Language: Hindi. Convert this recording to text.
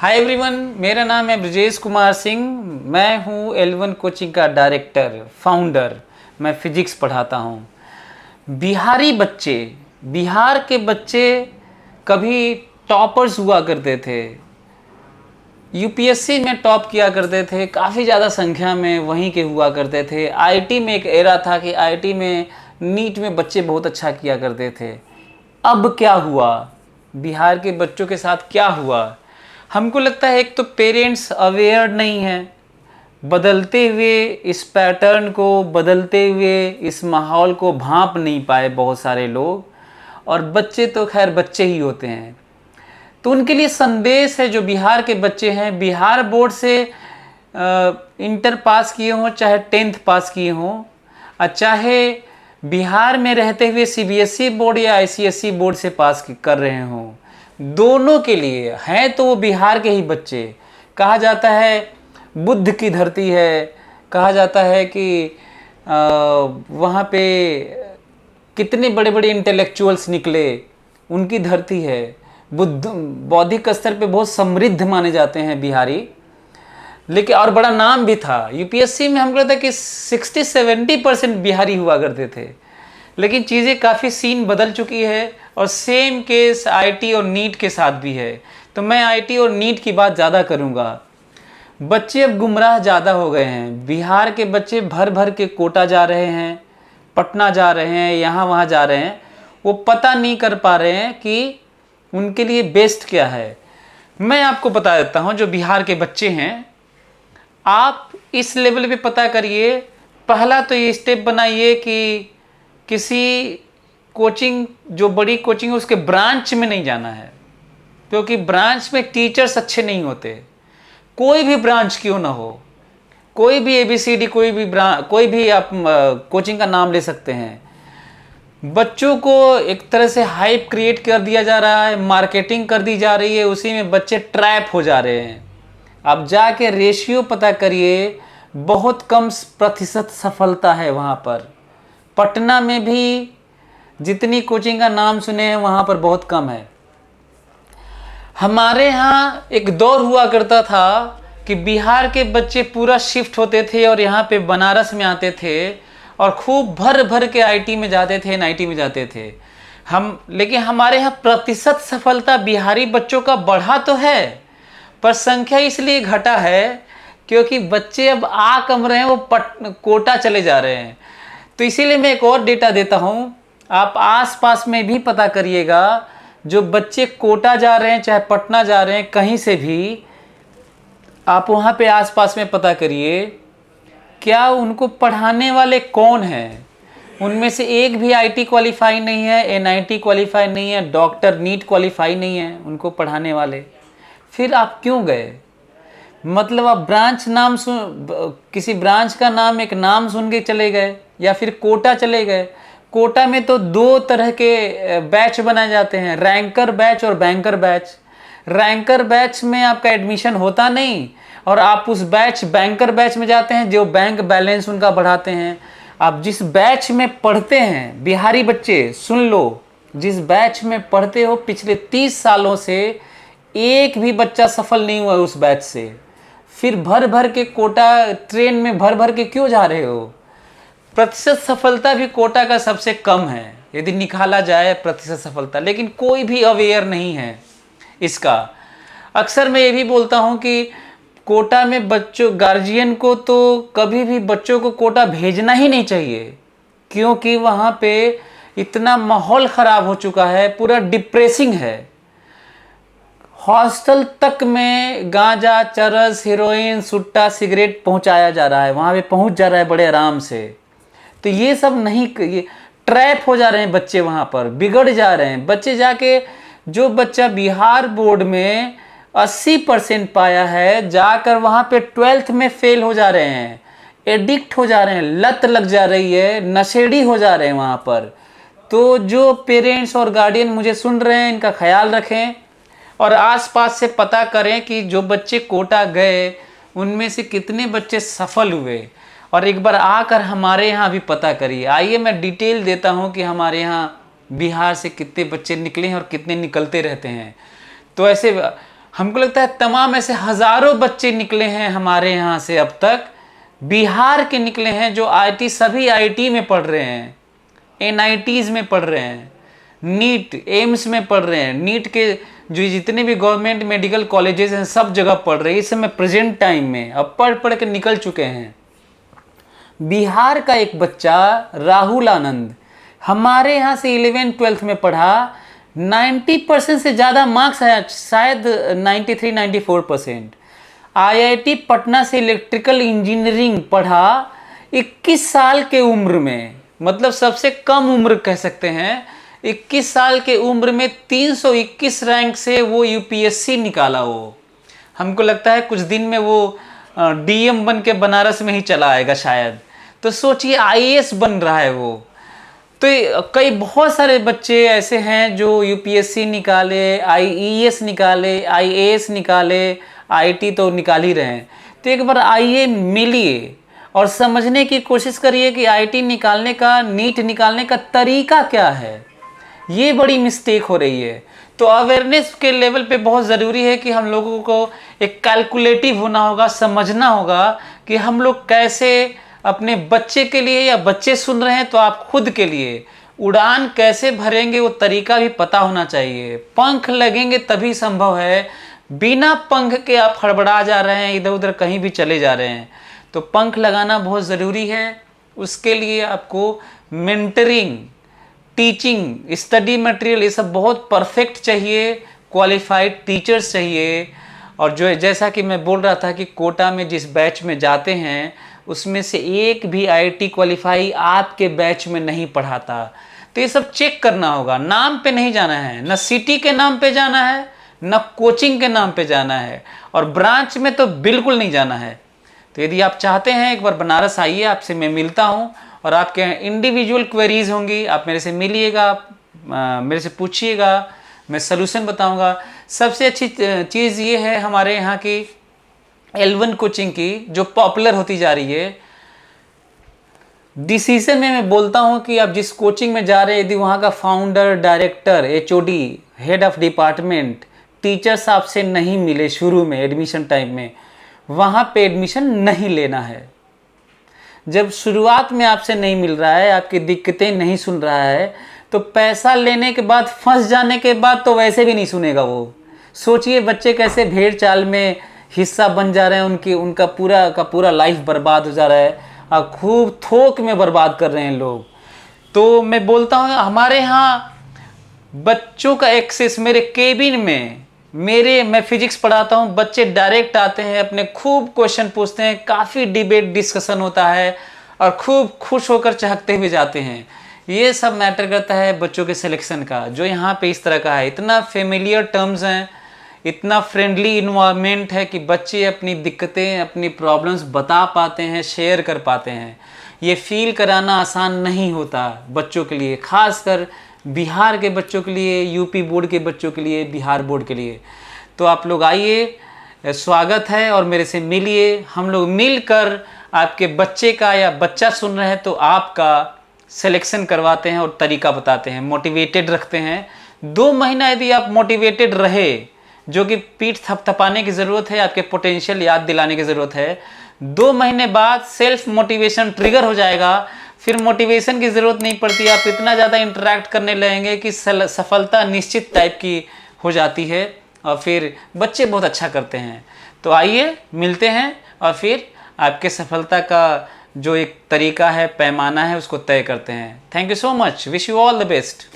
हाय एवरीवन, मेरा नाम है ब्रजेश कुमार सिंह। मैं हूँ L1 कोचिंग का डायरेक्टर, फाउंडर। मैं फिजिक्स पढ़ाता हूँ। बिहार के बच्चे कभी टॉपर्स हुआ करते थे, यूपीएससी में टॉप किया करते थे, काफ़ी ज़्यादा संख्या में वहीं के हुआ करते थे। आईटी में एक एरा था कि आईटी में नीट में बच्चे बहुत अच्छा किया करते थे। अब क्या हुआ, बिहार के बच्चों के साथ क्या हुआ? हमको लगता है एक तो पेरेंट्स अवेयर नहीं हैं, बदलते हुए इस पैटर्न को, बदलते हुए इस माहौल को भांप नहीं पाए बहुत सारे लोग। और बच्चे तो खैर बच्चे ही होते हैं। तो उनके लिए संदेश है, जो बिहार के बच्चे हैं, बिहार बोर्ड से इंटर पास किए हों, चाहे 10th पास किए हों, और चाहे बिहार में रहते हुए सीबीएसई बोर्ड या आईसीएसई बोर्ड से पास कर रहे हों, दोनों के लिए हैं तो वो बिहार के ही बच्चे। कहा जाता है बुद्ध की धरती है, कहा जाता है कि वहाँ पे कितने बड़े बड़े इंटेलेक्चुअल्स निकले, उनकी धरती है। बौद्धिक स्तर पे बहुत समृद्ध माने जाते हैं बिहारी। लेकिन और बड़ा नाम भी था। यूपीएससी में हमको लगता है कि 60-70% बिहारी हुआ करते थे। लेकिन चीज़ें काफ़ी सीन बदल चुकी है, और सेम केस आईटी और नीट के साथ भी है। तो मैं आईटी और नीट की बात ज़्यादा करूँगा। बच्चे अब गुमराह ज़्यादा हो गए हैं। बिहार के बच्चे भर भर के कोटा जा रहे हैं, पटना जा रहे हैं, यहाँ वहाँ जा रहे हैं। वो पता नहीं कर पा रहे हैं कि उनके लिए बेस्ट क्या है। मैं आपको बता देता हूँ, जो बिहार के बच्चे हैं, आप इस लेवल पे पता करिए। पहला तो ये स्टेप बनाइए कि किसी कोचिंग, जो बड़ी कोचिंग है, उसके ब्रांच में नहीं जाना है, क्योंकि ब्रांच में टीचर्स अच्छे नहीं होते। कोई भी ब्रांच क्यों ना हो, कोई भी ABCD, कोई भी आप कोचिंग का नाम ले सकते हैं। बच्चों को एक तरह से हाइप क्रिएट कर दिया जा रहा है, मार्केटिंग कर दी जा रही है, उसी में बच्चे ट्रैप हो जा रहे हैं। अब जाके रेशियो पता करिए, बहुत कम प्रतिशत सफलता है वहाँ पर। पटना में भी जितनी कोचिंग का नाम सुने हैं, वहाँ पर बहुत कम है। हमारे यहाँ एक दौर हुआ करता था कि बिहार के बच्चे पूरा शिफ्ट होते थे और यहाँ पे बनारस में आते थे, और खूब भर भर के आईटी में जाते थे, एनआईटी में जाते थे। लेकिन हमारे यहाँ प्रतिशत सफलता बिहारी बच्चों का बढ़ा तो है, पर संख्या इसलिए घटा है क्योंकि बच्चे अब आ कम रहे हैं, वो कोटा चले जा रहे हैं। तो इसीलिए मैं एक और डेटा देता हूँ, आप आसपास में भी पता करिएगा। जो बच्चे कोटा जा रहे हैं, चाहे पटना जा रहे हैं, कहीं से भी आप वहाँ पे आसपास में पता करिए, क्या उनको पढ़ाने वाले कौन हैं। उनमें से एक भी आईटी क्वालिफाई नहीं है, एनआईटी क्वालिफाई नहीं है, डॉक्टर नीट क्वालिफाई नहीं है उनको पढ़ाने वाले। फिर आप क्यों गए? मतलब आप ब्रांच नाम किसी ब्रांच का नाम, एक नाम सुन के चले गए, या फिर कोटा चले गए। कोटा में तो 2 तरह के बैच बनाए जाते हैं, रैंकर बैच और बैंकर बैच। रैंकर बैच में आपका एडमिशन होता नहीं, और आप उस बैंकर बैच में जाते हैं, जो बैंक बैलेंस उनका बढ़ाते हैं। आप जिस बैच में पढ़ते हैं, बिहारी बच्चे सुन लो, जिस बैच में पढ़ते हो, पिछले 30 सालों से एक भी बच्चा सफल नहीं हुआ उस बैच से। फिर भर भर के कोटा ट्रेन में भर भर के क्यों जा रहे हो? प्रतिशत सफलता भी कोटा का सबसे कम है, यदि निकाला जाए प्रतिशत सफलता। लेकिन कोई भी अवेयर नहीं है इसका। अक्सर मैं ये भी बोलता हूँ कि कोटा में बच्चों, गार्जियन को तो कभी भी बच्चों को कोटा भेजना ही नहीं चाहिए, क्योंकि वहाँ पे इतना माहौल ख़राब हो चुका है, पूरा डिप्रेसिंग है। हॉस्टल तक में गांजा, चरस, हीरोइन, सुट्टा, सिगरेट पहुँचाया जा रहा है, वहाँ पे पहुँच जा रहा है बड़े आराम से। तो ये सब नहीं, ये ट्रैप हो जा रहे हैं बच्चे, वहाँ पर बिगड़ जा रहे हैं बच्चे। जाके जो बच्चा बिहार बोर्ड में 80% पाया है, जाकर वहाँ पे 12th में फेल हो जा रहे हैं, एडिक्ट हो जा रहे हैं, लत लग जा रही है, नशेड़ी हो जा रहे हैं वहाँ पर। तो जो पेरेंट्स और गार्डियन मुझे सुन रहे हैं, इनका ख्याल रखें, और आसपास से पता करें कि जो बच्चे कोटा गए, उनमें से कितने बच्चे सफल हुए। और एक बार आकर हमारे यहाँ भी पता करिए। आइए मैं डिटेल देता हूँ कि हमारे यहाँ बिहार से कितने बच्चे निकले हैं और कितने निकलते रहते हैं। तो ऐसे हमको लगता है तमाम ऐसे हज़ारों बच्चे निकले हैं हमारे यहाँ से अब तक, बिहार के निकले हैं जो आईटी, सभी आईटी में पढ़ रहे हैं, एनआईटीज़ में पढ़ रहे हैं, नीट एम्स में पढ़ रहे हैं, नीट के जो जितने भी गवर्नमेंट मेडिकल कॉलेजेस हैं सब जगह पढ़ रहे हैं इस समय प्रेजेंट टाइम में, अब पढ़ पढ़ के निकल चुके हैं। बिहार का एक बच्चा राहुल आनंद हमारे यहाँ से 11th-12th में पढ़ा, 90% से ज़्यादा मार्क्स आया, शायद 93-94%। आईआईटी पटना से इलेक्ट्रिकल इंजीनियरिंग पढ़ा 21 साल के उम्र में, मतलब सबसे कम उम्र कह सकते हैं। 21 साल के उम्र में 321 रैंक से वो यूपीएससी निकाला। वो हमको लगता है कुछ दिन में वो डीएम बन के बनारस में ही चला आएगा शायद। तो सोचिए आईएएस बन रहा है वो। तो कई बहुत सारे बच्चे ऐसे हैं जो यूपीएससी निकाले, आईईएस निकाले, आईएएस निकाले, आईटी तो निकाल ही रहे हैं। तो एक बार आइए मिलिए और समझने की कोशिश करिए कि आईटी निकालने का, नीट निकालने का तरीका क्या है। ये बड़ी मिस्टेक हो रही है। तो अवेयरनेस के लेवल पे बहुत ज़रूरी है कि हम लोगों को एक कैलकुलेटिव होना होगा, समझना होगा कि हम लोग कैसे अपने बच्चे के लिए, या बच्चे सुन रहे हैं तो आप खुद के लिए उड़ान कैसे भरेंगे वो तरीका भी पता होना चाहिए। पंख लगेंगे तभी संभव है, बिना पंख के आप हड़बड़ा जा रहे हैं, इधर उधर कहीं भी चले जा रहे हैं। तो पंख लगाना बहुत ज़रूरी है। उसके लिए आपको मेंटरिंग, टीचिंग, स्टडी मटेरियल ये सब बहुत परफेक्ट चाहिए, क्वालिफाइड टीचर्स चाहिए। और जो जैसा कि मैं बोल रहा था कि कोटा में जिस बैच में जाते हैं उसमें से एक भी आईटी क्वालिफाई आपके बैच में नहीं पढ़ाता। तो ये सब चेक करना होगा। नाम पे नहीं जाना है, न सिटी के नाम पे जाना है, न कोचिंग के नाम पे जाना है, और ब्रांच में तो बिल्कुल नहीं जाना है। तो यदि आप चाहते हैं एक बार बनारस आइए, आपसे मैं मिलता हूँ और आपके इंडिविजुअल क्वेरीज होंगी, आप मेरे से मिलिएगा, मेरे से पूछिएगा, मैं सलूशन बताऊंगा। सबसे अच्छी चीज़ ये है हमारे यहाँ की L1 कोचिंग की, जो पॉपुलर होती जा रही है। डिसीजन में मैं बोलता हूँ कि आप जिस कोचिंग में जा रहे हैं, यदि वहाँ का founder, director, HOD, head of department, teachers आपसे नहीं मिले शुरू में एडमिशन टाइम में, वहाँ पे एडमिशन नहीं लेना है। जब शुरुआत में आपसे नहीं मिल रहा है, आपकी दिक्कतें नहीं सुन रहा है, तो पैसा लेने के बाद, फंस जाने के बाद तो वैसे भी नहीं सुनेगा वो। सोचिए बच्चे कैसे भेड़ चाल में हिस्सा बन जा रहे हैं, उनका पूरा का पूरा लाइफ बर्बाद हो जा रहा है और खूब थोक में बर्बाद कर रहे हैं लोग। तो मैं बोलता हूँ हमारे यहाँ बच्चों का एक्सेस, मेरे केबिन में मैं फिजिक्स पढ़ाता हूँ, बच्चे डायरेक्ट आते हैं, अपने खूब क्वेश्चन पूछते हैं, काफ़ी डिबेट डिस्कशन होता है और खूब खुश होकर चहकते हुए जाते हैं। ये सब मैटर करता है बच्चों के सिलेक्शन का, जो यहाँ पे इस तरह का है। इतना फेमिलियर टर्म्स हैं, इतना फ्रेंडली इन्वायरमेंट है कि बच्चे अपनी दिक्कतें, अपनी प्रॉब्लम्स बता पाते हैं, शेयर कर पाते हैं। ये फील कराना आसान नहीं होता बच्चों के लिए, खासकर बिहार के बच्चों के लिए, यूपी बोर्ड के बच्चों के लिए, बिहार बोर्ड के लिए। तो आप लोग आइए, स्वागत है, और मेरे से मिलिए। हम लोग मिलकर आपके बच्चे का, या बच्चा सुन रहे हैं तो आपका सिलेक्शन करवाते हैं और तरीका बताते हैं, मोटिवेटेड रखते हैं। 2 महीना यदि आप मोटिवेटेड रहे, जो कि पीठ थपथपाने की ज़रूरत है, आपके पोटेंशियल याद दिलाने की ज़रूरत है, 2 महीने बाद सेल्फ मोटिवेशन ट्रिगर हो जाएगा। फिर मोटिवेशन की ज़रूरत नहीं पड़ती, आप इतना ज़्यादा इंटरेक्ट करने लगेंगे कि सफलता निश्चित टाइप की हो जाती है और फिर बच्चे बहुत अच्छा करते हैं। तो आइए मिलते हैं और फिर आपके सफलता का जो एक तरीका है, पैमाना है, उसको तय करते हैं। Thank you so much, wish you all the best.